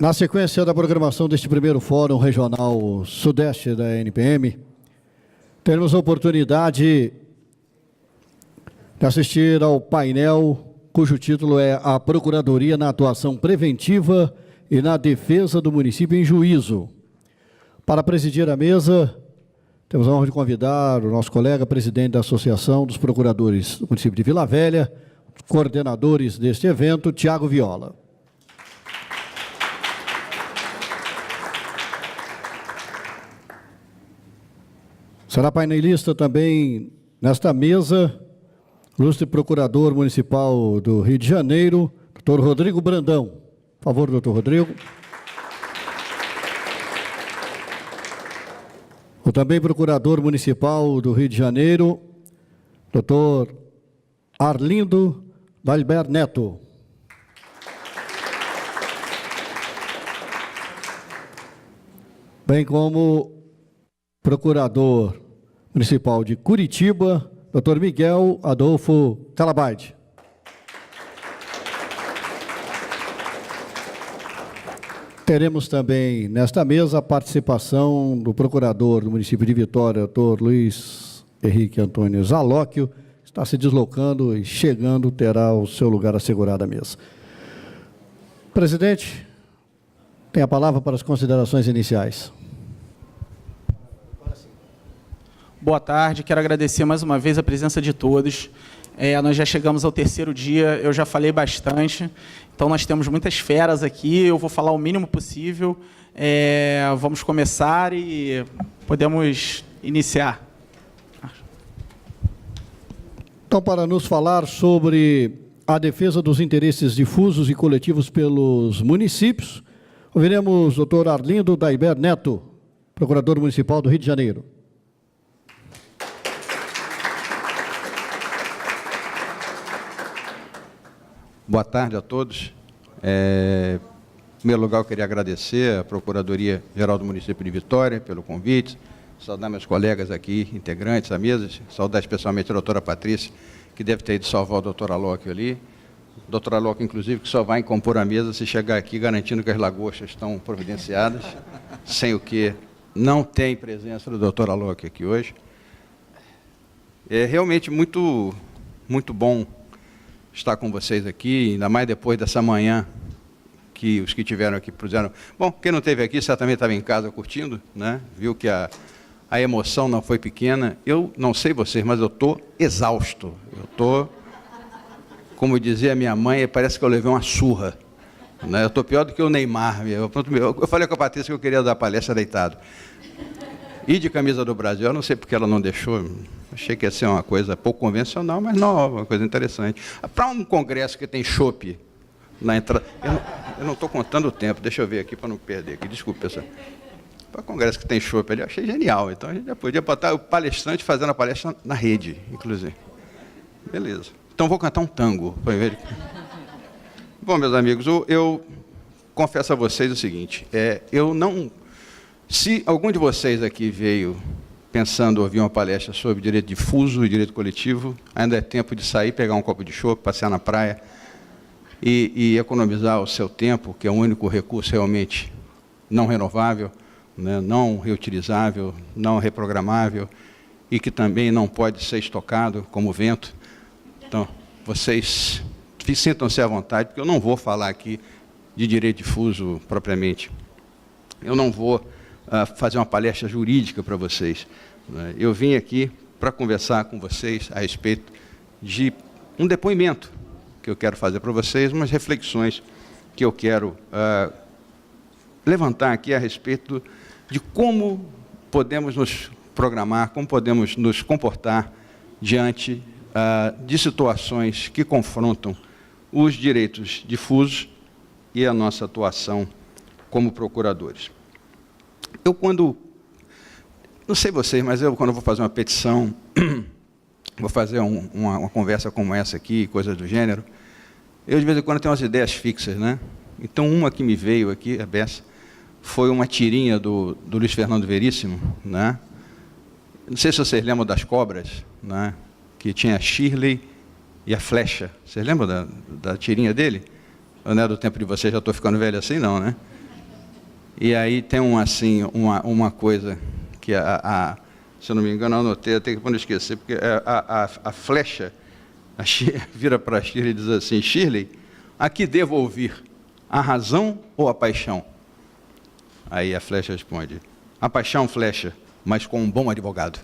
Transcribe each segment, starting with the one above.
Na sequência da programação deste primeiro Fórum Regional Sudeste da NPM, teremos a oportunidade de assistir ao painel cujo título é A Procuradoria na Atuação Preventiva e na Defesa do Município em Juízo. Para presidir a mesa, temos a honra de convidar o nosso colega, presidente da Associação dos Procuradores do município de Vila Velha, coordenadores deste evento, Tiago Viola. Será painelista também nesta mesa, ilustre procurador municipal do Rio de Janeiro, doutor Rodrigo Brandão. Por favor, doutor Rodrigo. O também procurador municipal do Rio de Janeiro, doutor Arlindo Dalbert Neto. Bem como procurador municipal de Curitiba, doutor Miguel Adolfo Calabaide. Teremos também nesta mesa a participação do procurador do município de Vitória, doutor Luiz Henrique Antônio Zalóquio, que está se deslocando e chegando, terá o seu lugar assegurado à mesa. Presidente, tem a palavra para as considerações iniciais. Boa tarde, quero agradecer mais uma vez a presença de todos. Nós já chegamos ao terceiro dia, eu já falei bastante, então nós temos muitas feras aqui, eu vou falar o mínimo possível. Vamos começar e podemos iniciar. Então, para nos falar sobre a defesa dos interesses difusos e coletivos pelos municípios, ouviremos o doutor Arlindo Dalbert Neto, procurador municipal do Rio de Janeiro. Boa tarde a todos. Em primeiro lugar, eu queria agradecer à Procuradoria-Geral do Município de Vitória pelo convite, saudar meus colegas aqui, integrantes da mesa, saudar especialmente a doutora Patrícia, que deve ter ido salvar o doutor Alóquio ali. O doutor Alóquio, inclusive, que só vai compor a mesa se chegar aqui garantindo que as lagostas estão providenciadas, sem o que não tem presença do doutor Alóquio aqui hoje. É realmente muito bom estar com vocês aqui, ainda mais depois dessa manhã que os que tiveram aqui puseram. Bom, quem não esteve aqui certamente estava em casa curtindo, né? Viu que a emoção não foi pequena. Eu não sei vocês, mas eu estou exausto. Eu estou, como dizia minha mãe, parece que eu levei uma surra, né? Eu estou pior do que o Neymar. Eu falei com a Patrícia que eu queria dar palestra deitado. E de camisa do Brasil, eu não sei porque ela não deixou. Achei que ia ser uma coisa pouco convencional, mas nova, uma coisa interessante. Para um congresso que tem chopp na entrada... Eu não estou contando o tempo, deixa eu ver aqui para não perder aqui. Desculpe, pessoal. Para um congresso que tem chopp ali, eu achei genial. Então, a gente já podia botar o palestrante fazendo a palestra na rede, inclusive. Beleza. Então, vou cantar um tango. Bom, meus amigos, eu confesso a vocês o seguinte. Se algum de vocês aqui veio pensando ouvir uma palestra sobre direito difuso e direito coletivo, ainda é tempo de sair, pegar um copo de chopp, passear na praia e economizar o seu tempo, que é o único recurso realmente não renovável, né, não reutilizável, não reprogramável e que também não pode ser estocado como vento. Então, vocês sintam-se à vontade, porque eu não vou falar aqui de direito difuso propriamente. Eu não vou fazer uma palestra jurídica para vocês. Eu vim aqui para conversar com vocês a respeito de um depoimento que eu quero fazer para vocês, umas reflexões que eu quero levantar aqui a respeito de como podemos nos programar, como podemos nos comportar diante de situações que confrontam os direitos difusos e a nossa atuação como procuradores. Não sei vocês, mas quando eu vou fazer uma petição, vou fazer uma conversa como essa aqui, coisas do gênero, eu de vez em quando tenho umas ideias fixas, né? Então, uma que me veio aqui, a beça, foi uma tirinha do Luiz Fernando Veríssimo, né? Não sei se vocês lembram das cobras, né? Que tinha a Shirley e a Flecha. Vocês lembram da tirinha dele? Não é do tempo de vocês, já estou ficando velho assim, não, né? E aí tem uma coisa que, se eu não me engano, eu anotei, até que não esquecer, porque a flecha vira para a Shirley e diz assim: Shirley, a que devo ouvir? A razão ou a paixão? Aí a flecha responde: a paixão, flecha, mas com um bom advogado.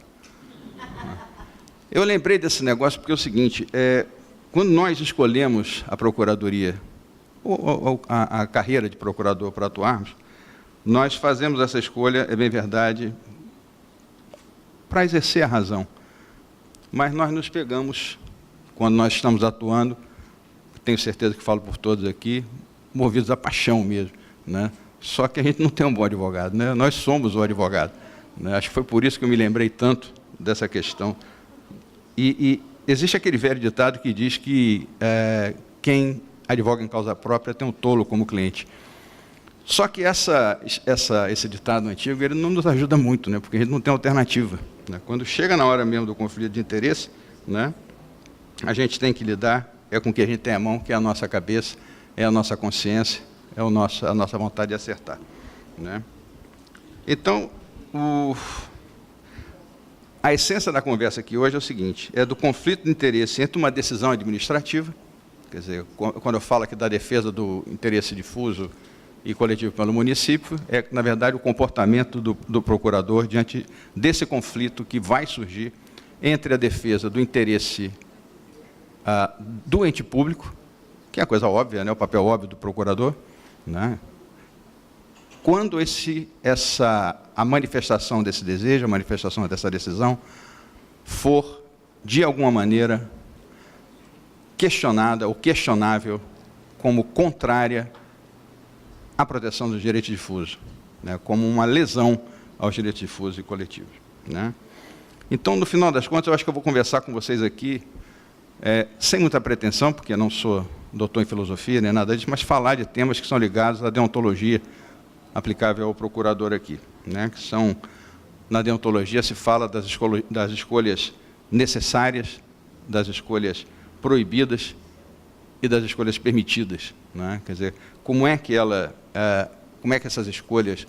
Eu lembrei desse negócio porque é o seguinte, quando nós escolhemos a procuradoria, ou a carreira de procurador para atuarmos, nós fazemos essa escolha, é bem verdade, para exercer a razão. Mas nós nos pegamos, quando nós estamos atuando, tenho certeza que falo por todos aqui, movidos à paixão mesmo, né? Só que a gente não tem um bom advogado, né? Nós somos o advogado, né? Acho que foi por isso que eu me lembrei tanto dessa questão. E existe aquele velho ditado que diz que quem advoga em causa própria tem um tolo como cliente. Só que esse ditado antigo, ele não nos ajuda muito, né? Porque a gente não tem alternativa, né? Quando chega na hora mesmo do conflito de interesse, né, a gente tem que lidar com o que a gente tem à mão, que é a nossa cabeça, é a nossa consciência, é a nossa vontade de acertar, né? Então, a essência da conversa aqui hoje é o seguinte, é do conflito de interesse entre uma decisão administrativa, quer dizer, quando eu falo aqui da defesa do interesse difuso e coletivo pelo município, na verdade, o comportamento do procurador diante desse conflito que vai surgir entre a defesa do interesse do ente público, que é a coisa óbvia, né, o papel óbvio do procurador, né? Quando a manifestação desse desejo, a manifestação dessa decisão, for, de alguma maneira, questionada ou questionável como contrária à proteção dos direitos difusos, né, como uma lesão aos direitos difusos e coletivos, né? Então, no final das contas, eu acho que eu vou conversar com vocês aqui, sem muita pretensão, porque eu não sou doutor em filosofia, nem nada disso, mas falar de temas que são ligados à deontologia aplicável ao procurador aqui, né, que são, na deontologia se fala das escolhas necessárias, das escolhas proibidas e das escolhas permitidas, né? Quer dizer, como é que essas escolhas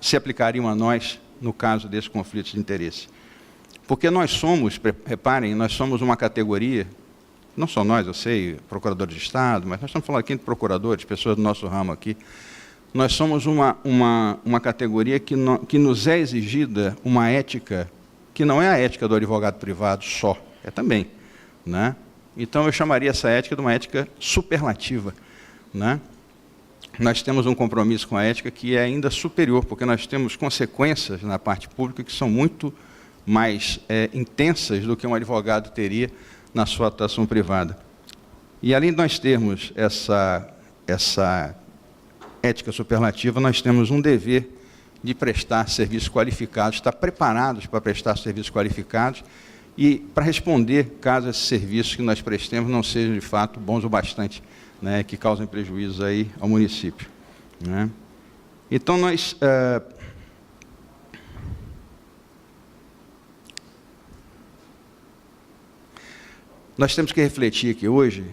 se aplicariam a nós no caso desses conflitos de interesse? Porque nós somos, reparem, nós somos uma categoria, não só nós, eu sei, procuradores de Estado, mas nós estamos falando aqui de procuradores, pessoas do nosso ramo aqui, nós somos uma categoria que nos é exigida uma ética que não é a ética do advogado privado só, é também, né? Então, eu chamaria essa ética de uma ética superlativa, né? Nós temos um compromisso com a ética que é ainda superior, porque nós temos consequências na parte pública que são muito mais intensas do que um advogado teria na sua atuação privada. E, além de nós termos essa ética superlativa, nós temos um dever de prestar serviços qualificados, estar preparados para prestar serviços qualificados e para responder caso esses serviços que nós prestemos não sejam, de fato, bons o bastante, né, que causem prejuízos aí ao município, né? Então, nós temos que refletir aqui hoje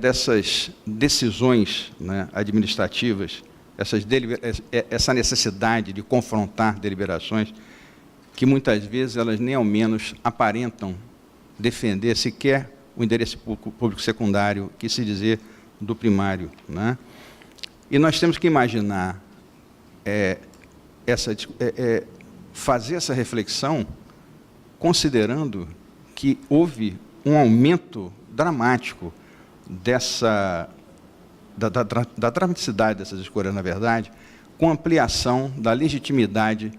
dessas decisões, né, administrativas, essa necessidade de confrontar deliberações que muitas vezes elas nem ao menos aparentam defender sequer o interesse público secundário, que se dizer do primário, né? E nós temos que imaginar fazer essa reflexão considerando que houve um aumento dramático da dramaticidade dessas escolhas, na verdade, com ampliação da legitimidade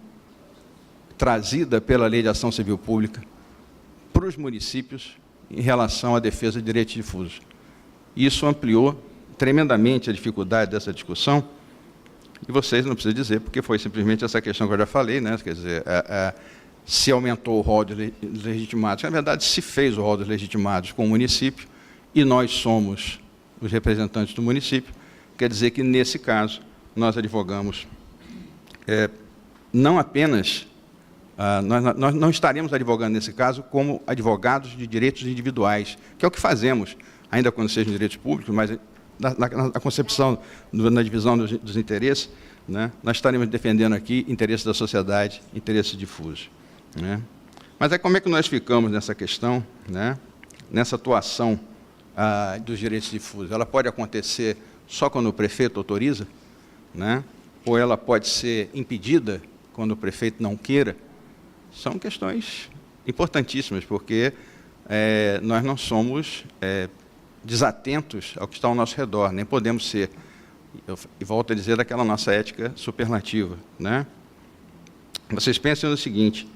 trazida pela Lei de Ação Civil Pública para os municípios em relação à defesa de direitos difusos. Isso ampliou tremendamente a dificuldade dessa discussão, e vocês não precisam dizer, porque foi simplesmente essa questão que eu já falei, né? Quer dizer, se aumentou o rol de legitimados, na verdade, se fez o rol dos legitimados com o município, e nós somos os representantes do município, quer dizer que, nesse caso, nós advogamos não apenas, nós não estaremos advogando, nesse caso, como advogados de direitos individuais, que é o que fazemos, ainda quando sejam direitos públicos, mas na concepção, na divisão dos interesses, né, nós estaremos defendendo aqui interesses da sociedade, interesses difusos. Né? Mas como é que nós ficamos nessa questão, né, nessa atuação dos direitos difusos? Ela pode acontecer só quando o prefeito autoriza, né, ou ela pode ser impedida quando o prefeito não queira? São questões importantíssimas, porque nós não somos desatentos ao que está ao nosso redor, nem podemos ser, e volto a dizer, daquela nossa ética superlativa. Né? Vocês pensem no seguinte,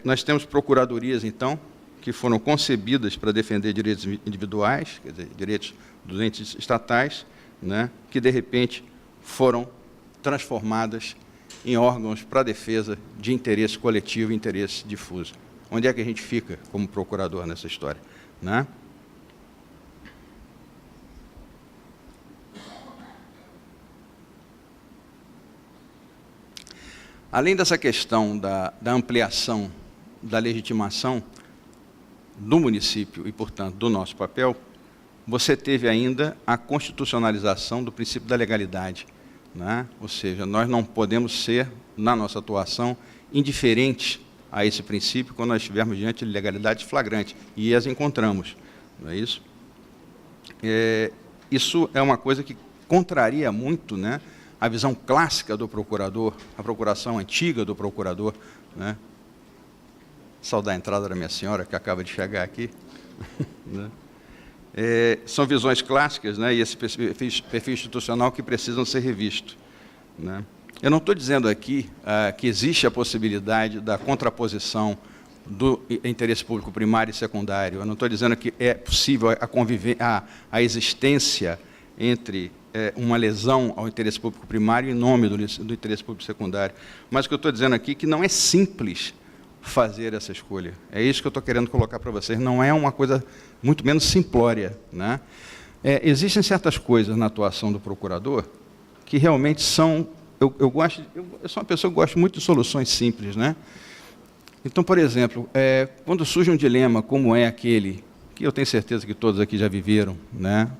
nós temos procuradorias, então, que foram concebidas para defender direitos individuais, quer dizer, direitos dos entes estatais, né, que, de repente, foram transformadas em órgãos para a defesa de interesse coletivo e interesse difuso. Onde é que a gente fica como procurador nessa história? Né? Além dessa questão da ampliação da legitimação do município e, portanto, do nosso papel, você teve ainda a constitucionalização do princípio da legalidade. Né? Ou seja, nós não podemos ser, na nossa atuação, indiferentes a esse princípio quando nós estivermos diante de legalidade flagrante, e as encontramos, não é isso? Isso é uma coisa que contraria muito, né, a visão clássica do procurador, a procuração antiga do procurador. Né? Saudar a entrada da minha senhora, que acaba de chegar aqui. Né? São visões clássicas, né, e esse perfil institucional que precisam ser revistos. Né? Eu não estou dizendo aqui que existe a possibilidade da contraposição do interesse público primário e secundário. Eu não estou dizendo que é possível a existência entre uma lesão ao interesse público primário em nome do interesse público secundário. Mas o que eu estou dizendo aqui é que não é simples fazer essa escolha. É isso que eu estou querendo colocar para vocês. Não é uma coisa, muito menos simplória. Né? Existem certas coisas na atuação do procurador que realmente são... Eu sou uma pessoa que gosta muito de soluções simples. Né? Então, por exemplo, quando surge um dilema como é aquele, que eu tenho certeza que todos aqui já viveram, né,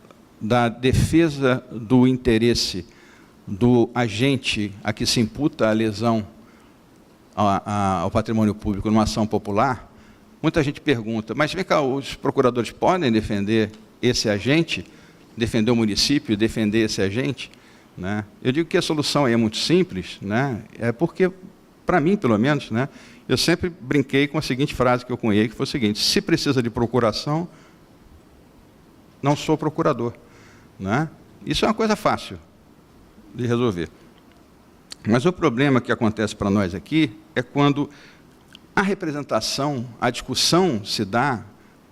da defesa do interesse do agente a que se imputa a lesão ao patrimônio público numa ação popular, muita gente pergunta, mas vem cá, os procuradores podem defender esse agente, defender o município, defender esse agente? Né? Eu digo que a solução aí é muito simples, né? Porque, para mim, pelo menos, né, eu sempre brinquei com a seguinte frase que eu cunhei, que foi o seguinte: se precisa de procuração, não sou procurador. Né? Isso é uma coisa fácil de resolver. Mas o problema que acontece para nós aqui é quando a representação, a discussão se dá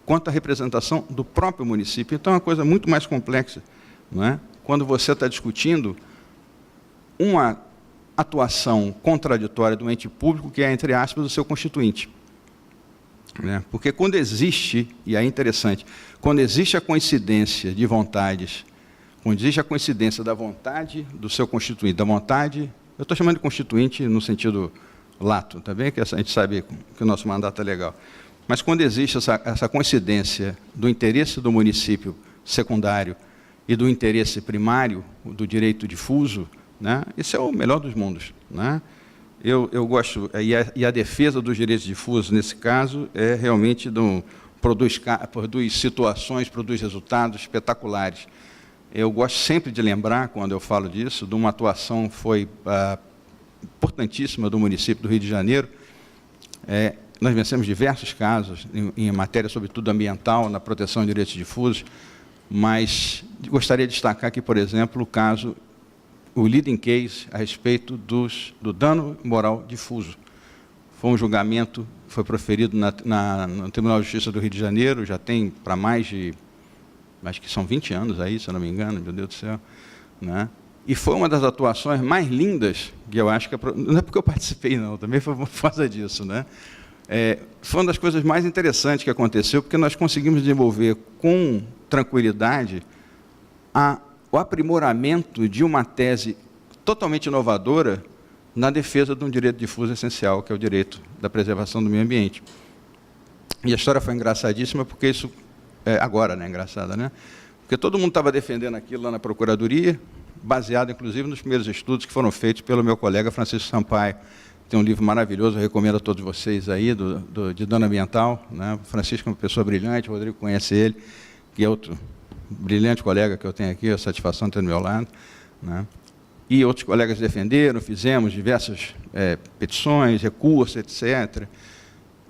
quanto à representação do próprio município. Então, é uma coisa muito mais complexa. Não é? Quando você está discutindo uma atuação contraditória do ente público que é, entre aspas, o seu constituinte. Né? Porque quando existe, e é interessante, quando existe a coincidência de vontades, quando existe a coincidência da vontade do seu constituinte, da vontade, eu estou chamando de constituinte no sentido lato, tá bem? Que a gente sabe que o nosso mandato é legal. Mas quando existe essa coincidência do interesse do município secundário e do interesse primário, do direito difuso, né? Isso é o melhor dos mundos. Né? Eu gosto, e a defesa dos direitos difusos, nesse caso, realmente produz situações, produz resultados espetaculares. Eu gosto sempre de lembrar, quando eu falo disso, de uma atuação que foi importantíssima do município do Rio de Janeiro. Nós vencemos diversos casos em matéria, sobretudo ambiental, na proteção de direitos difusos, mas gostaria de destacar aqui, por exemplo, o leading case a respeito do dano moral difuso. Foi um julgamento que foi proferido no Tribunal de Justiça do Rio de Janeiro, já tem para mais de, acho que são 20 anos aí, se eu não me engano, meu Deus do céu. Né? E foi uma das atuações mais lindas, que eu acho que... Não é porque eu participei, não, também foi por causa disso. Né? Foi uma das coisas mais interessantes que aconteceu, porque nós conseguimos desenvolver com tranquilidade o aprimoramento de uma tese totalmente inovadora na defesa de um direito difuso essencial, que é o direito da preservação do meio ambiente. E a história foi engraçadíssima, porque isso... agora, né, engraçada, né? Porque todo mundo estava defendendo aquilo lá na Procuradoria, baseado, inclusive, nos primeiros estudos que foram feitos pelo meu colega Francisco Sampaio. Tem um livro maravilhoso, eu recomendo a todos vocês aí, de dano ambiental. Né? O Francisco é uma pessoa brilhante, o Rodrigo conhece ele, que é outro brilhante colega que eu tenho aqui, a satisfação de ter do meu lado. Né? E outros colegas defenderam, fizemos diversas petições, recursos, etc.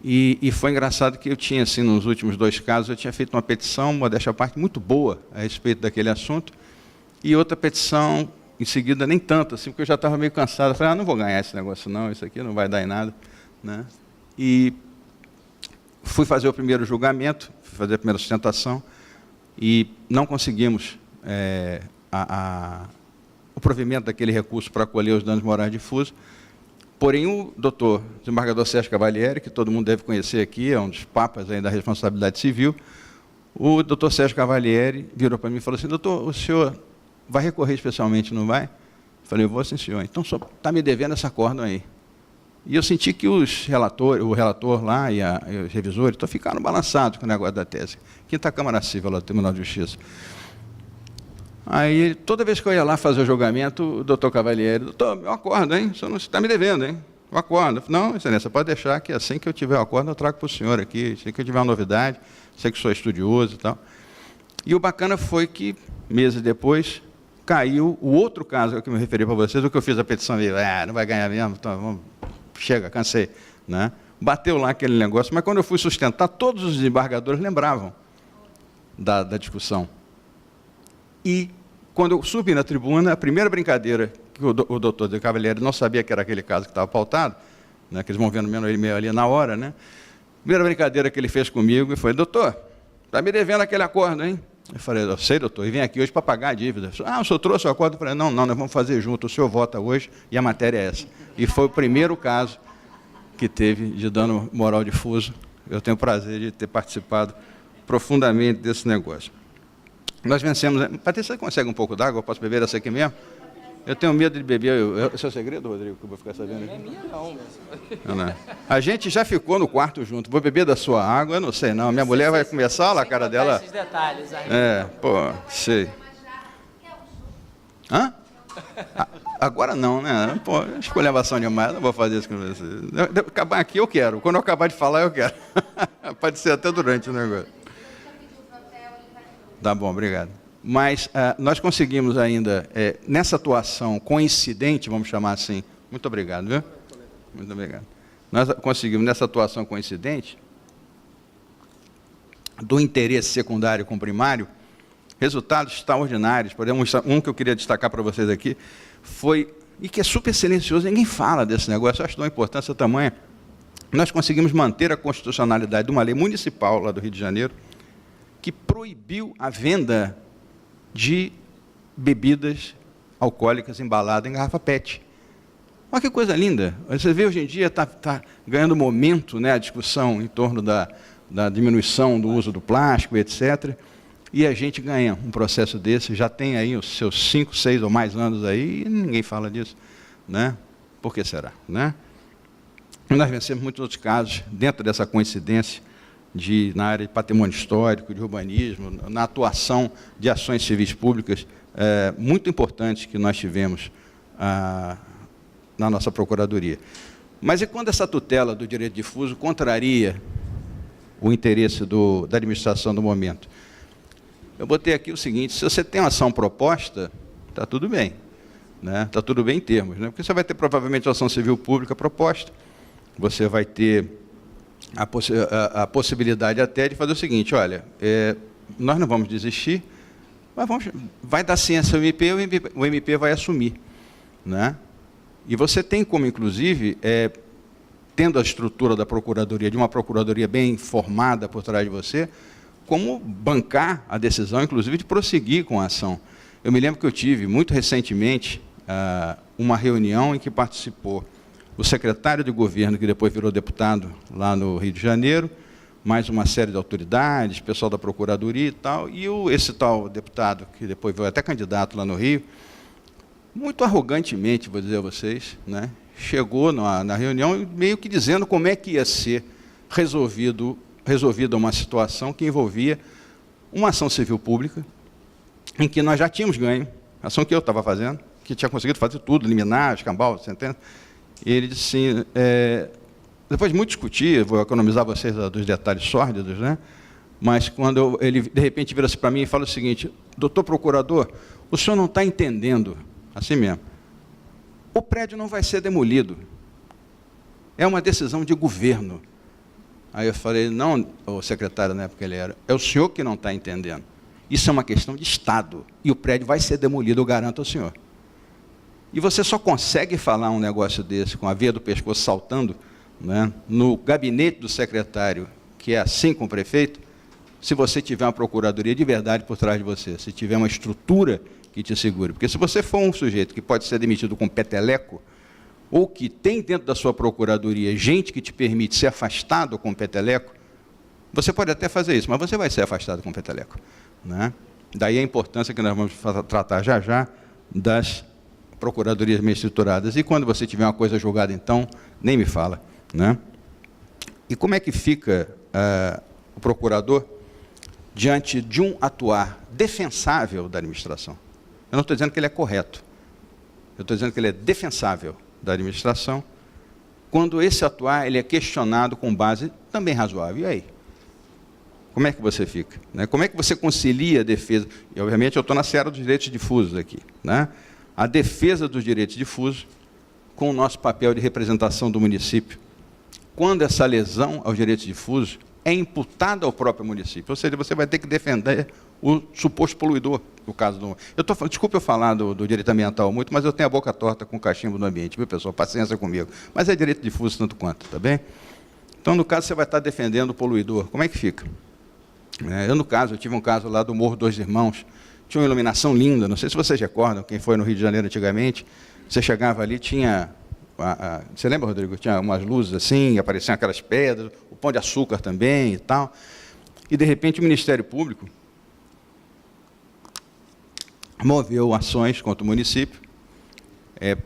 E foi engraçado que eu tinha, assim, nos últimos 2 casos, eu tinha feito uma petição, modéstia à parte, muito boa a respeito daquele assunto, e outra petição, em seguida, nem tanto, assim, porque eu já estava meio cansado. Eu falei, não vou ganhar esse negócio não, isso aqui não vai dar em nada. Né? E fui fazer o primeiro julgamento, fui fazer a primeira sustentação, e não conseguimos o provimento daquele recurso para acolher os danos morais difusos. Porém, o doutor desembargador Sérgio Cavalieri, que todo mundo deve conhecer aqui, é um dos papas aí da responsabilidade civil, o doutor Sérgio Cavalieri virou para mim e falou assim, doutor, o senhor vai recorrer especialmente, não vai? Eu falei, eu vou sim, senhor. Então, só está me devendo essa acórdão aí. E eu senti que o relator lá e os revisores ficaram balançados com o negócio da tese. Quinta Câmara Civil lá do Tribunal de Justiça. Aí, toda vez que eu ia lá fazer o julgamento, o doutor Cavalieri, doutor, meu acordo, hein? O senhor não está me devendo, hein? O acordo. Não, excelência, pode deixar que assim que eu tiver o acordo, eu trago para o senhor aqui, assim que eu tiver uma novidade, sei que sou estudioso e tal. E o bacana foi que, meses depois, caiu o outro caso que eu me referi para vocês, o que eu fiz a petição e não vai ganhar mesmo, então vamos, chega, cansei. Né? Bateu lá aquele negócio, mas quando eu fui sustentar, todos os desembargadores lembravam da discussão. E, quando eu subi na tribuna, a primeira brincadeira, que o doutor de Cavalieri não sabia que era aquele caso que estava pautado, né, que eles vão vendo menos ele meio ali na hora, né? A primeira brincadeira que ele fez comigo foi, doutor, está me devendo aquele acordo, hein? Eu falei, eu sei, doutor, e vem aqui hoje para pagar a dívida. O senhor trouxe o acordo? Eu falei, não, nós vamos fazer junto, o senhor vota hoje e a matéria é essa. E foi o primeiro caso que teve de dano moral difuso. Eu tenho o prazer de ter participado profundamente desse negócio. Nós vencemos... Patrícia, você consegue um pouco d'água? Eu posso beber essa aqui mesmo? Eu tenho medo de beber... Esse é o segredo, Rodrigo, que eu vou ficar sabendo aqui? Não é minha, não. Não. A gente já ficou no quarto junto. Vou beber da sua água? Eu não sei, não. Minha mulher vai começar, olha a cara dela... Esses detalhes aí. Sei. Hã? Agora não, né? Pô, esculhambação demais, não vou fazer isso com você. Acabar aqui eu quero. Quando eu acabar de falar, eu quero. Pode ser até durante o negócio. Tá bom, obrigado. Mas nós conseguimos ainda, nessa atuação coincidente, vamos chamar assim, muito obrigado, viu? Muito obrigado. Nós conseguimos, nessa atuação coincidente, do interesse secundário com primário, resultados extraordinários. Por exemplo, um que eu queria destacar para vocês aqui, foi, e que é super silencioso, ninguém fala desse negócio, eu acho de uma importância tamanha, nós conseguimos manter a constitucionalidade de uma lei municipal lá do Rio de Janeiro, que proibiu a venda de bebidas alcoólicas embaladas em garrafa PET. Olha que coisa linda. Você vê, hoje em dia, está ganhando momento, né, a discussão em torno da diminuição do uso do plástico, etc. E a gente ganha um processo desse, já tem aí os seus 5, 6 ou mais anos aí, e ninguém fala disso. Né? Por que será? Né? Nós vencemos muitos outros casos, dentro dessa coincidência, na área de patrimônio histórico, de urbanismo, na atuação de ações civis públicas muito importantes que nós tivemos na nossa Procuradoria. Mas e quando essa tutela do direito difuso contraria o interesse da administração do momento? Eu botei aqui o seguinte, se você tem uma ação proposta, está tudo bem. Né? Está tudo bem em termos. Né? Porque você vai ter provavelmente uma ação civil pública proposta, você vai ter a possibilidade até de fazer o seguinte, olha, nós não vamos desistir, mas vai dar ciência ao MP, o MP vai assumir. Né? E você tem como, inclusive, tendo a estrutura da Procuradoria, de uma Procuradoria bem formada por trás de você, como bancar a decisão, inclusive, de prosseguir com a ação. Eu me lembro que eu tive, muito recentemente, uma reunião em que participou o secretário de governo, que depois virou deputado lá no Rio de Janeiro, mais uma série de autoridades, pessoal da Procuradoria e tal, e esse tal deputado, que depois foi até candidato lá no Rio, muito arrogantemente, vou dizer a vocês, né, chegou na reunião meio que dizendo como é que ia ser resolvida uma situação que envolvia uma ação civil pública, em que nós já tínhamos ganho, a ação que eu estava fazendo, que tinha conseguido fazer tudo, liminar, escambau, sentença. E ele disse assim, depois de muito discutir, vou economizar vocês dos detalhes sórdidos, né? Mas quando ele, de repente, vira-se para mim e fala o seguinte: doutor procurador, o senhor não está entendendo, assim mesmo, o prédio não vai ser demolido, é uma decisão de governo. Aí eu falei, não, o secretário, na época ele era, é o senhor que não está entendendo. Isso é uma questão de Estado, e o prédio vai ser demolido, eu garanto ao senhor. E você só consegue falar um negócio desse, com a veia do pescoço saltando, né, no gabinete do secretário, que é assim com o prefeito, se você tiver uma procuradoria de verdade por trás de você, se tiver uma estrutura que te segure. Porque se você for um sujeito que pode ser demitido com peteleco, ou que tem dentro da sua procuradoria gente que te permite ser afastado com peteleco, você pode até fazer isso, mas você vai ser afastado com peteleco, né? Daí a importância que nós vamos tratar já já das procuradorias bem estruturadas. E quando você tiver uma coisa julgada, então, nem me fala, né? E como é que fica o procurador diante de um atuar defensável da administração? Eu não estou dizendo que ele é correto, eu estou dizendo que ele é defensável da administração, quando esse atuar ele é questionado com base também razoável. E aí? Como é que você fica, né? Como é que você concilia a defesa? E, obviamente, eu estou na seara dos direitos difusos aqui, né? A defesa dos direitos difusos com o nosso papel de representação do município, quando essa lesão aos direitos difusos é imputada ao próprio município. Ou seja, você vai ter que defender o suposto poluidor, no caso do... Desculpe eu falar do direito ambiental muito, mas eu tenho a boca torta com o cachimbo do ambiente, viu, pessoal? Paciência comigo. Mas é direito difuso tanto quanto, tá bem? Então, no caso, você vai estar defendendo o poluidor. Como é que fica? Eu tive um caso lá do Morro dos Irmãos, tinha uma iluminação linda, não sei se vocês recordam, quem foi no Rio de Janeiro antigamente, você chegava ali, tinha... Você lembra, Rodrigo? Tinha umas luzes assim, apareciam aquelas pedras, o Pão de Açúcar também e tal. E, de repente, o Ministério Público moveu ações contra o município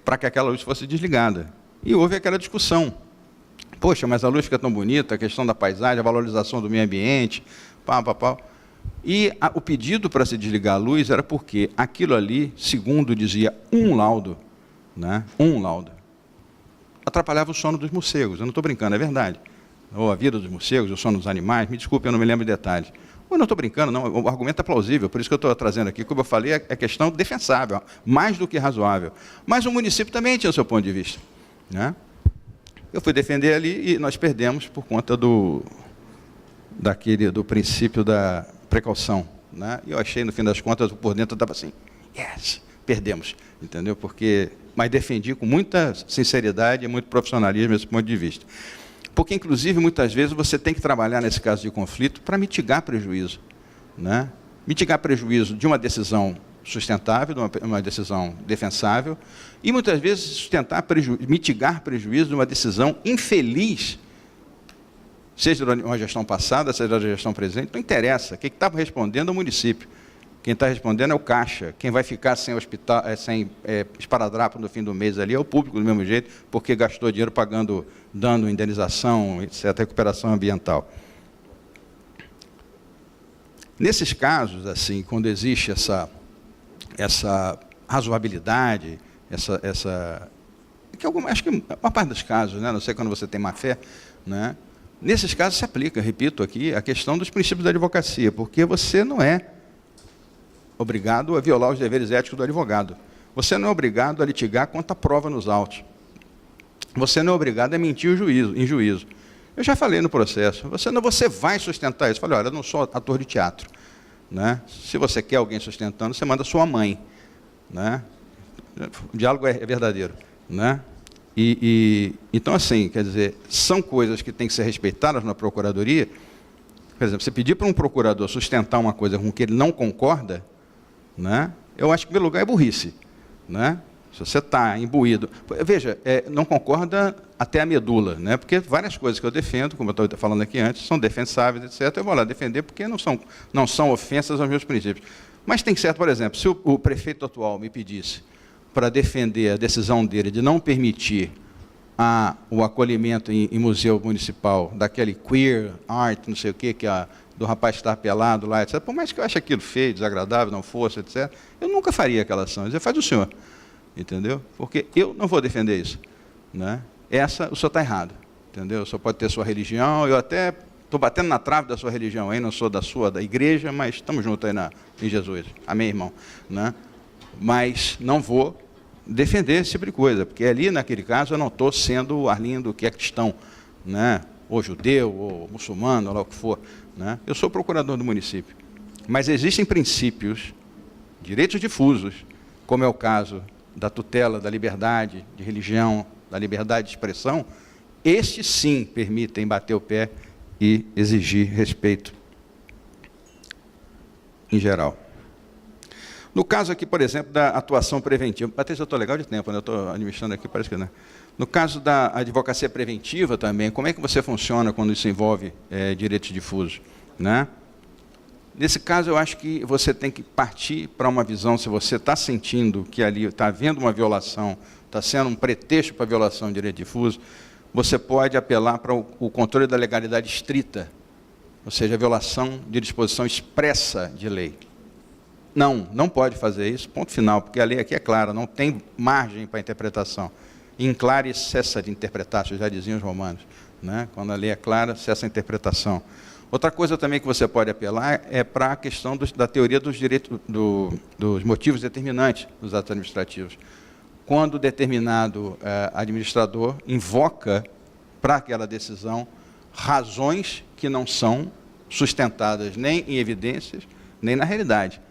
para que aquela luz fosse desligada. E houve aquela discussão. Poxa, mas a luz fica tão bonita, a questão da paisagem, a valorização do meio ambiente, pá. E o pedido para se desligar a luz era porque aquilo ali, segundo dizia um laudo, né, atrapalhava o sono dos morcegos. Eu não estou brincando, é verdade. Ou a vida dos morcegos, o sono dos animais, me desculpe, eu não me lembro de detalhes. Eu não estou brincando, não, o argumento é plausível, por isso que eu estou trazendo aqui, como eu falei, é questão defensável, mais do que razoável. Mas o município também tinha o seu ponto de vista, né? Eu fui defender ali e nós perdemos por conta do princípio da precaução, né? E eu achei, no fim das contas, por dentro eu estava assim, yes, perdemos, entendeu? Mas defendi com muita sinceridade e muito profissionalismo esse ponto de vista. Porque, inclusive, muitas vezes você tem que trabalhar nesse caso de conflito para mitigar prejuízo, né? Mitigar prejuízo de uma decisão sustentável, de uma decisão defensável, e muitas vezes mitigar prejuízo de uma decisão infeliz, seja de uma gestão passada, seja da gestão presente, não interessa. Quem está respondendo é o município. Quem está respondendo é o caixa. Quem vai ficar sem esparadrapo no fim do mês ali é o público do mesmo jeito, porque gastou dinheiro pagando dano, indenização, etc., recuperação ambiental. Nesses casos, assim, quando existe essa razoabilidade, acho que a parte dos casos, né, não sei quando você tem má fé, né, nesses casos se aplica, repito aqui, a questão dos princípios da advocacia, porque você não é obrigado a violar os deveres éticos do advogado. Você não é obrigado a litigar contra a prova nos autos. Você não é obrigado a mentir em juízo. Eu já falei no processo, você vai sustentar isso. Eu falei, olha, eu não sou ator de teatro, né? Se você quer alguém sustentando, você manda sua mãe, né? O diálogo é verdadeiro, né? Então, assim, quer dizer, são coisas que têm que ser respeitadas na procuradoria. Por exemplo, você pedir para um procurador sustentar uma coisa com que ele não concorda, né? Eu acho que, em primeiro lugar, é burrice, né? Se você está imbuído... Veja, não concorda até a medula, né? Porque várias coisas que eu defendo, como eu estou falando aqui antes, são defensáveis, etc. Eu vou lá defender porque não são ofensas aos meus princípios. Mas tem certo, por exemplo, se o prefeito atual me pedisse para defender a decisão dele de não permitir o acolhimento em museu municipal daquele queer art, não sei o quê, que a do rapaz estar pelado lá, etc. Por mais que eu ache aquilo feio, desagradável, não fosse, etc., eu nunca faria aquela ação. Eu dizia, faz o senhor, entendeu? Porque eu não vou defender isso. Né? O senhor está errado, entendeu? O senhor pode ter sua religião, eu até estou batendo na trave da sua religião, aí não sou da igreja, mas estamos juntos aí em Jesus. Amém, irmão? Né? Mas não vou defender esse tipo de coisa, porque ali, naquele caso, eu não estou sendo o Arlindo que é cristão, né? Ou judeu, ou muçulmano, ou lá o que for. Né? Eu sou procurador do município. Mas existem princípios, direitos difusos, como é o caso da tutela da liberdade de religião, da liberdade de expressão, estes sim permitem bater o pé e exigir respeito em geral. No caso aqui, por exemplo, da atuação preventiva, Patrícia, eu estou legal de tempo, né? Eu estou administrando aqui, parece que não. No caso da advocacia preventiva também, como é que você funciona quando isso envolve direitos difusos? Né? Nesse caso, eu acho que você tem que partir para uma visão, se você está sentindo que ali está havendo uma violação, está sendo um pretexto para a violação de direito difuso, você pode apelar para o controle da legalidade estrita, ou seja, a violação de disposição expressa de lei. Não pode fazer isso, ponto final, porque a lei aqui é clara, não tem margem para interpretação. In claris cessa de interpretar, já diziam os romanos. Né? Quando a lei é clara, cessa a interpretação. Outra coisa também que você pode apelar é para a questão da teoria dos direitos, dos motivos determinantes dos atos administrativos. Quando determinado administrador invoca para aquela decisão razões que não são sustentadas nem em evidências, nem na realidade.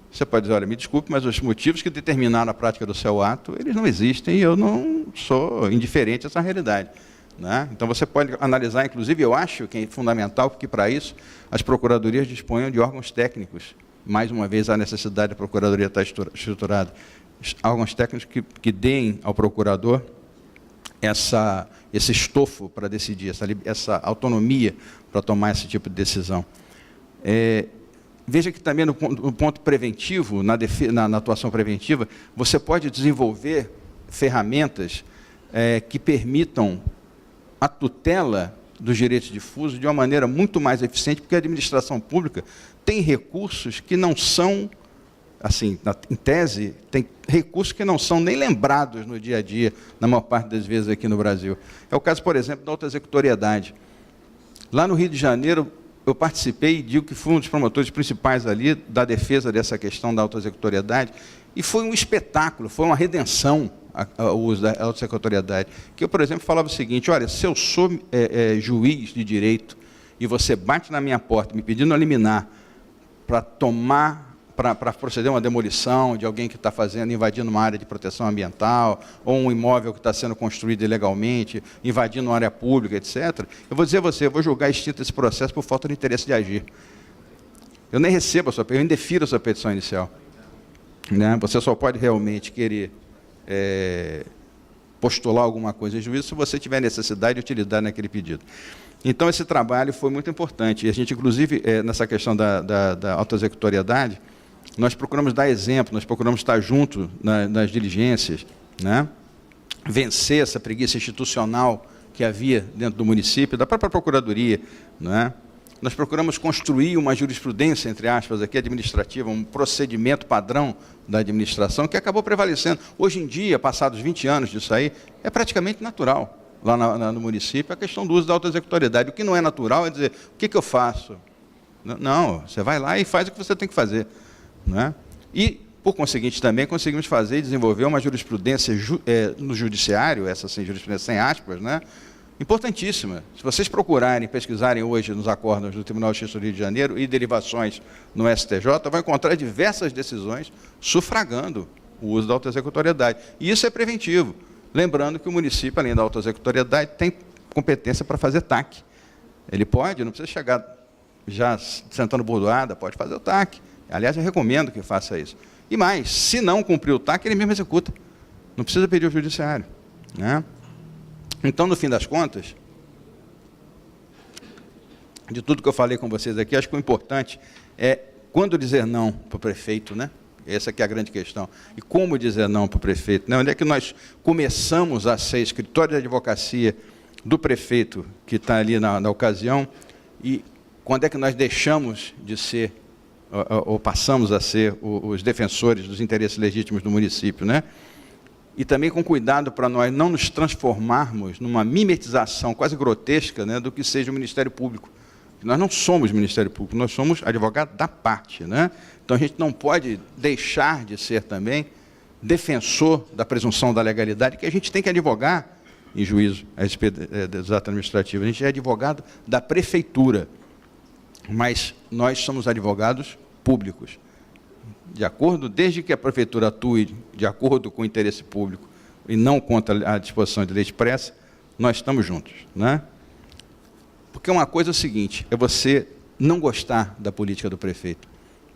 Você pode dizer, olha, me desculpe, mas os motivos que determinaram a prática do seu ato, eles não existem e eu não sou indiferente a essa realidade. Né? Então, você pode analisar, inclusive, eu acho que é fundamental, porque para isso as procuradorias disponham de órgãos técnicos. Mais uma vez, a necessidade da procuradoria estar estruturada. Órgãos técnicos que deem ao procurador esse estofo para decidir, essa autonomia para tomar esse tipo de decisão. Veja que também no ponto preventivo, na atuação preventiva, você pode desenvolver ferramentas que permitam a tutela dos direitos difusos de uma maneira muito mais eficiente, porque a administração pública tem recursos que não são, assim, em tese, tem recursos que não são nem lembrados no dia a dia, na maior parte das vezes aqui no Brasil. É o caso, por exemplo, da autoexecutoriedade. Lá no Rio de Janeiro, eu participei e digo que fui um dos promotores principais ali da defesa dessa questão da autoexecutoriedade, e foi um espetáculo, foi uma redenção o uso da autoexecutoriedade. Que eu, por exemplo, falava o seguinte, olha, se eu sou juiz de direito e você bate na minha porta me pedindo a liminar para proceder a uma demolição de alguém que está invadindo uma área de proteção ambiental, ou um imóvel que está sendo construído ilegalmente, invadindo uma área pública, etc., eu vou dizer a você, eu vou julgar extinto esse processo por falta de interesse de agir. Eu nem recebo a sua petição, eu indefiro a sua petição inicial. Né? Você só pode realmente querer postular alguma coisa em juízo se você tiver necessidade e utilidade naquele pedido. Então, esse trabalho foi muito importante. E a gente, inclusive, nessa questão da autoexecutoriedade, nós procuramos dar exemplo, nós procuramos estar junto nas diligências, né? Vencer essa preguiça institucional que havia dentro do município, da própria Procuradoria. Né? Nós procuramos construir uma jurisprudência, entre aspas, aqui, administrativa, um procedimento padrão da administração que acabou prevalecendo. Hoje em dia, passados 20 anos disso aí, é praticamente natural lá no município a questão do uso da autoexecutoriedade. O que não é natural é dizer, o que eu faço? Não, você vai lá e faz o que você tem que fazer. Né? E, por conseguinte, também conseguimos fazer e desenvolver uma jurisprudência no judiciário, essa sim, jurisprudência sem aspas, né? Importantíssima. Se vocês procurarem, pesquisarem hoje nos acórdãos do Tribunal de Justiça do Rio de Janeiro e derivações no STJ, vão encontrar diversas decisões sufragando o uso da autoexecutoriedade. E isso é preventivo. Lembrando que o município, além da autoexecutoriedade, tem competência para fazer TAC. Ele pode, não precisa chegar já sentando bordoada, pode fazer o TAC. Aliás, eu recomendo que faça isso. E mais, se não cumprir o TAC, ele mesmo executa. Não precisa pedir ao judiciário. Né? Então, no fim das contas, de tudo que eu falei com vocês aqui, acho que o importante é quando dizer não para o prefeito, né? Essa que é a grande questão. E como dizer não para o prefeito? Né? Onde é que nós começamos a ser escritório de advocacia do prefeito que está ali na ocasião e quando é que nós deixamos de ser, ou passamos a ser, os defensores dos interesses legítimos do município, né? E também com cuidado para nós não nos transformarmos numa mimetização quase grotesca, né, do que seja o Ministério Público. Nós não somos Ministério Público, nós somos advogado da parte, né? Então a gente não pode deixar de ser também defensor da presunção da legalidade, que a gente tem que advogar em juízo a respeito dos atos administrativos. A gente é advogado da prefeitura, mas nós somos advogados públicos. De acordo, desde que a prefeitura atue de acordo com o interesse público e não contra a disposição de lei expressa, nós estamos juntos, né? Porque uma coisa é o seguinte, é você não gostar da política do prefeito,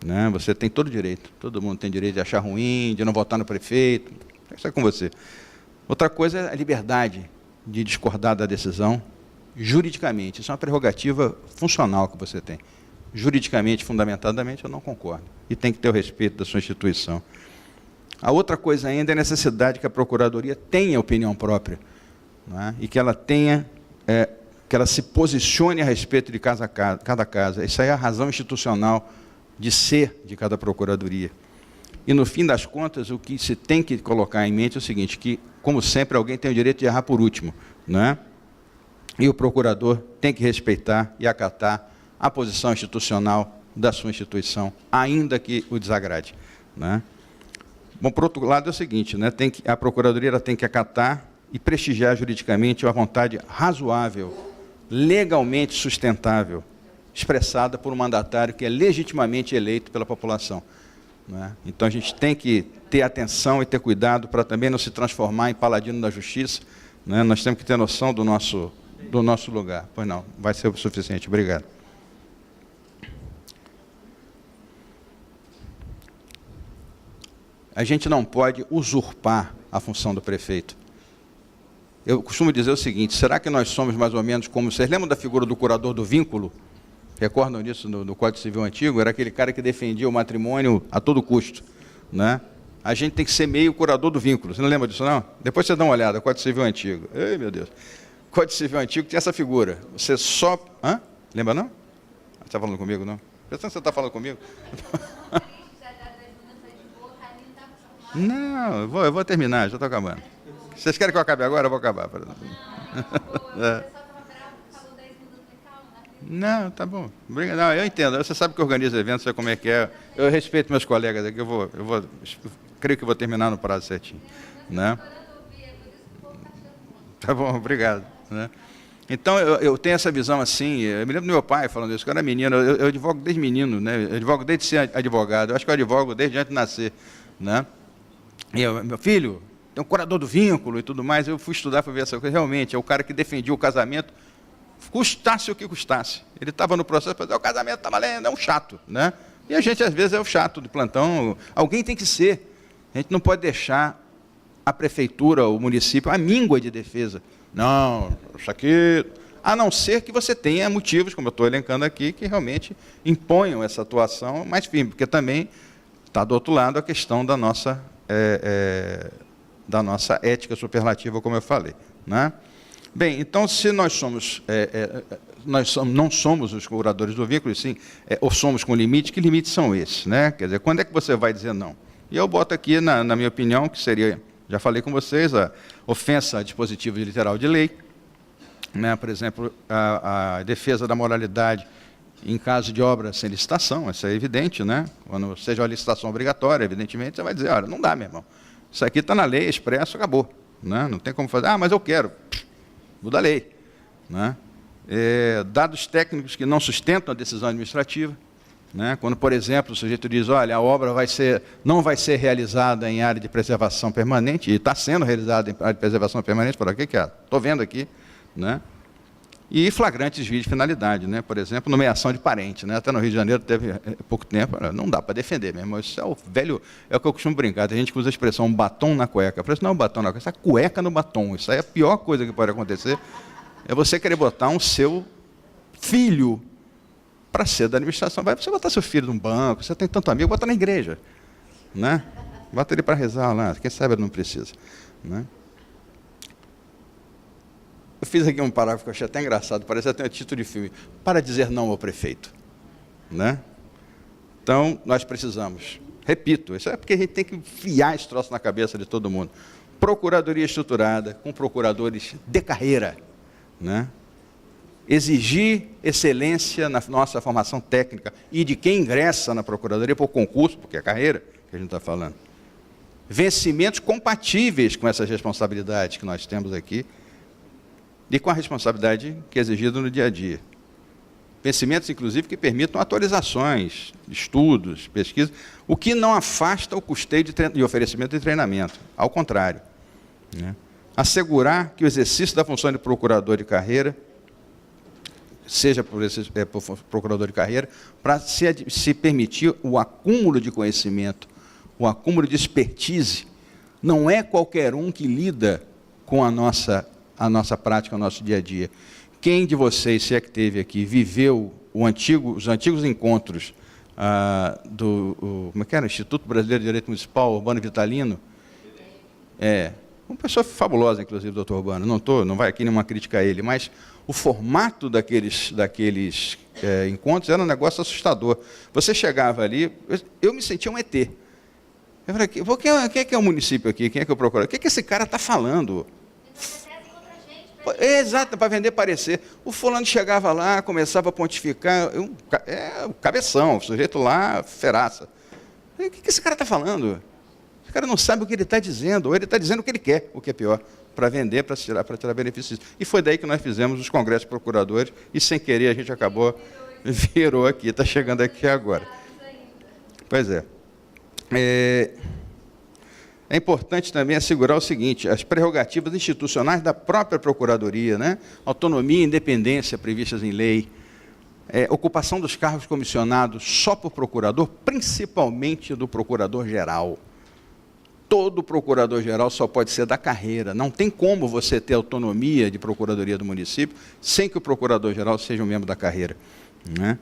né? Você tem todo o direito, todo mundo tem direito de achar ruim, de não votar no prefeito, isso é com você. Outra coisa é a liberdade de discordar da decisão juridicamente. Isso é uma prerrogativa funcional que você tem. Juridicamente, fundamentadamente, eu não concordo. E tem que ter o respeito da sua instituição. A outra coisa ainda é a necessidade que a Procuradoria tenha opinião própria, né? E que ela tenha, que ela se posicione a respeito de cada casa. Isso aí é a razão institucional de ser de cada Procuradoria. E, no fim das contas, o que se tem que colocar em mente é o seguinte, que, como sempre, alguém tem o direito de errar por último, né? E o procurador tem que respeitar e acatar a posição institucional da sua instituição, ainda que o desagrade, né? Bom, por outro lado, é o seguinte, né? A Procuradoria ela tem que acatar e prestigiar juridicamente a vontade razoável, legalmente sustentável, expressada por um mandatário que é legitimamente eleito pela população, né? Então, a gente tem que ter atenção e ter cuidado para também não se transformar em paladino da justiça, né? Nós temos que ter noção do nosso lugar. Pois não, vai ser o suficiente. Obrigado. A gente não pode usurpar a função do prefeito. Eu costumo dizer o seguinte, será que nós somos mais ou menos como... Vocês lembram da figura do curador do vínculo? Recordam disso no Código Civil Antigo? Era aquele cara que defendia o matrimônio a todo custo, né? A gente tem que ser meio curador do vínculo. Você não lembra disso, não? Depois você dá uma olhada, Código Civil Antigo. Ai, meu Deus. Código Civil Antigo tinha essa figura. Você só... Hã? Lembra, não? Você está falando comigo, não? Pensando que você está falando comigo? Não, eu vou terminar, já estou acabando. Vocês querem que eu acabe agora? Eu vou acabar. Não, tá bom. Não, eu entendo. Você sabe que organiza eventos, sabe como é que é. Eu respeito meus colegas aqui, creio que vou terminar no prazo certinho, né? Tá bom, obrigado, né? Então, eu tenho essa visão assim, eu me lembro do meu pai falando isso, quando eu era menino, eu advogo desde menino, né? Eu advogo desde ser advogado, eu acho que eu advogo desde antes de nascer, né? E meu filho, tem um curador do vínculo e tudo mais, eu fui estudar para ver essa coisa, realmente, é o cara que defendia o casamento, custasse o que custasse. Ele estava no processo para dizer, o casamento está valendo, é um chato, né? E a gente, às vezes, é o chato de plantão, alguém tem que ser. A gente não pode deixar a prefeitura, o município, a míngua de defesa. Não, isso aqui... A não ser que você tenha motivos, como eu estou elencando aqui, que realmente imponham essa atuação mais firme, porque também está do outro lado a questão da nossa ética superlativa, como eu falei, né? Bem, então, se nós não somos os curadores do vínculo, sim, ou somos com limite, que limites são esses, né? Quer dizer, quando é que você vai dizer não? E eu boto aqui, na minha opinião, que seria, já falei com vocês, a ofensa a dispositivo literal de lei, né? Por exemplo, a defesa da moralidade em caso de obra sem licitação, isso é evidente, né? Quando seja uma licitação obrigatória, evidentemente, você vai dizer, olha, não dá, meu irmão. Isso aqui está na lei, expresso, acabou, né? Não tem como fazer, mas eu quero. Muda a lei, né? Dados técnicos que não sustentam a decisão administrativa, né? Quando, por exemplo, o sujeito diz, olha, a obra não vai ser realizada em área de preservação permanente, e está sendo realizada em área de preservação permanente, por aqui, que estou vendo aqui, né? E flagrantes desvios de finalidade, né? Por exemplo, nomeação de parente, né? Até no Rio de Janeiro teve pouco tempo, não dá para defender mesmo. Isso é o velho, é o que eu costumo brincar. Tem gente que usa a expressão um batom na cueca. Eu falei assim, não é um batom na cueca, isso é cueca no batom. Isso aí é a pior coisa que pode acontecer. É você querer botar um seu filho para ser da administração. Vai você botar seu filho num banco, você tem tanto amigo, bota na igreja, né? Bota ele para rezar lá, quem sabe ele não precisa, né? Eu fiz aqui um parágrafo que eu achei até engraçado, parece até um título de filme, para dizer não ao prefeito. Né? Então, nós precisamos, repito, isso é porque a gente tem que enfiar esse troço na cabeça de todo mundo. Procuradoria estruturada, com procuradores de carreira. Né? Exigir excelência na nossa formação técnica e de quem ingressa na procuradoria por concurso, porque é carreira que a gente está falando. Vencimentos compatíveis com essas responsabilidades que nós temos aqui e com a responsabilidade que é exigida no dia a dia. Vencimentos, inclusive, que permitam atualizações, estudos, pesquisas, o que não afasta o custeio de oferecimento de treinamento. Ao contrário. Né? Assegurar que o exercício da função de procurador de carreira seja por procurador de carreira, para se permitir o acúmulo de conhecimento, o acúmulo de expertise. Não é qualquer um que lida com a nossa prática, o nosso dia a dia. Quem de vocês, se é que teve aqui, viveu os antigos encontros como é que era? Instituto Brasileiro de Direito Municipal, Urbano Vitalino? Uma pessoa fabulosa, inclusive, o doutor Urbano. Não vai aqui nenhuma crítica a ele, mas o formato daqueles encontros era um negócio assustador. Você chegava ali, eu me sentia um ET. Eu falei, quem é que é o município aqui? Quem é que eu procuro? O que é que esse cara está falando? Exato, para vender parecer. O fulano chegava lá, começava a pontificar, o cabeção, o sujeito lá, feraça. O que esse cara está falando? Esse cara não sabe o que ele está dizendo, ou ele está dizendo o que ele quer, o que é pior, para vender, para tirar benefícios. E foi daí que nós fizemos os congressos de procuradores, e sem querer a gente virou aqui, está chegando aqui agora. Pois é. É importante também assegurar o seguinte, as prerrogativas institucionais da própria Procuradoria, né? Autonomia e independência previstas em lei, ocupação dos cargos comissionados só por procurador, principalmente do procurador-geral. Todo procurador-geral só pode ser da carreira. Não tem como você ter autonomia de procuradoria do município sem que o procurador-geral seja um membro da carreira. Né?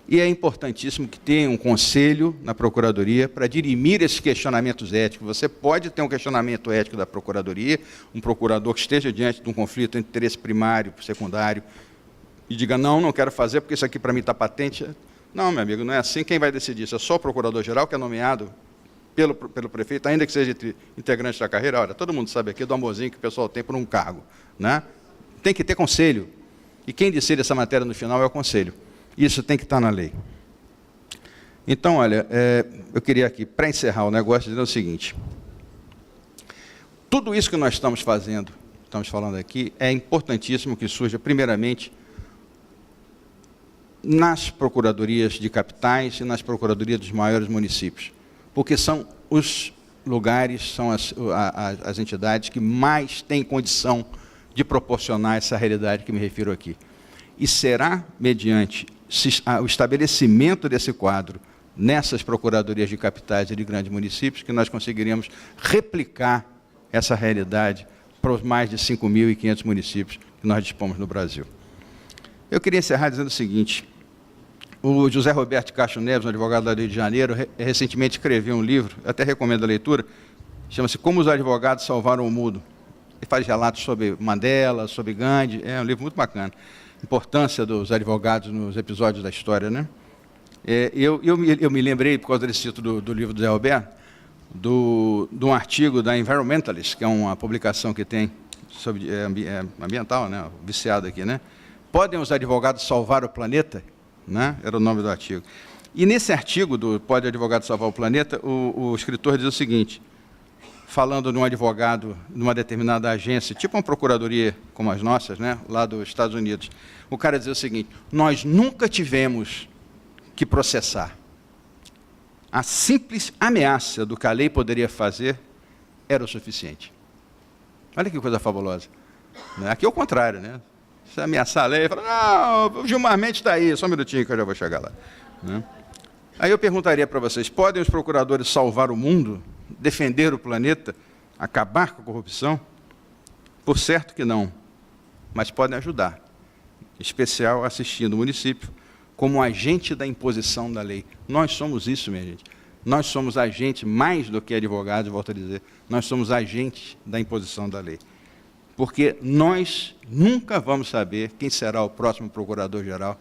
E é importantíssimo que tenha um conselho na Procuradoria para dirimir esses questionamentos éticos. Você pode ter um questionamento ético da Procuradoria, um procurador que esteja diante de um conflito entre interesse primário e secundário, e diga, não quero fazer porque isso aqui para mim está patente. Não, meu amigo, não é assim. Quem vai decidir isso? É só o Procurador-Geral, que é nomeado pelo prefeito, ainda que seja integrante da carreira. Olha, todo mundo sabe aqui do amorzinho que o pessoal tem por um cargo. Né? Tem que ter conselho. E quem decide essa matéria no final é o conselho. Isso tem que estar na lei. Então, olha, eu queria aqui, para encerrar o negócio, dizer o seguinte. Tudo isso que nós estamos falando aqui, é importantíssimo que surja, primeiramente, nas procuradorias de capitais e nas procuradorias dos maiores municípios. Porque são os lugares, são as entidades que mais têm condição de proporcionar essa realidade que me refiro aqui. E será mediante o estabelecimento desse quadro nessas procuradorias de capitais e de grandes municípios que nós conseguiríamos replicar essa realidade para os mais de 5.500 municípios que nós dispomos no Brasil. Eu queria encerrar dizendo o seguinte, o José Roberto Castro Neves, um advogado do Rio de Janeiro, recentemente escreveu um livro, eu até recomendo a leitura, chama-se Como os Advogados Salvaram o Mundo. Ele faz relatos sobre Mandela, sobre Gandhi, é um livro muito bacana. Importância dos advogados nos episódios da história, né? Eu me lembrei, por causa desse título do livro do Zé Roberto, de um artigo da Environmentalist, que é uma publicação que tem sobre ambiental, né? Viciado aqui, né? Podem os advogados salvar o planeta? Né? Era o nome do artigo. E nesse artigo do Pode o Advogado Salvar o Planeta, o escritor diz o seguinte, falando de um advogado numa determinada agência, tipo uma procuradoria como as nossas, né, lá dos Estados Unidos. O cara diz o seguinte, nós nunca tivemos que processar. A simples ameaça do que a lei poderia fazer era o suficiente. Olha que coisa fabulosa. Aqui é o contrário, né? Se ameaçar a lei, fala, não, o Gilmar Mendes está aí, só um minutinho que eu já vou chegar lá. Né? Aí eu perguntaria para vocês, podem os procuradores salvar o mundo? Defender o planeta, acabar com a corrupção? Por certo que não, mas podem ajudar, em especial assistindo o município como agente da imposição da lei. Nós somos isso, minha gente. Nós somos agentes, mais do que advogados, volto a dizer, nós somos agentes da imposição da lei. porque nós nunca vamos saber quem será o próximo procurador-geral,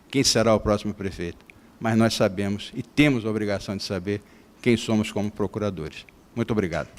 quem será o próximo prefeito, mas nós sabemos e temos a obrigação de saber quem somos como procuradores. Muito obrigado.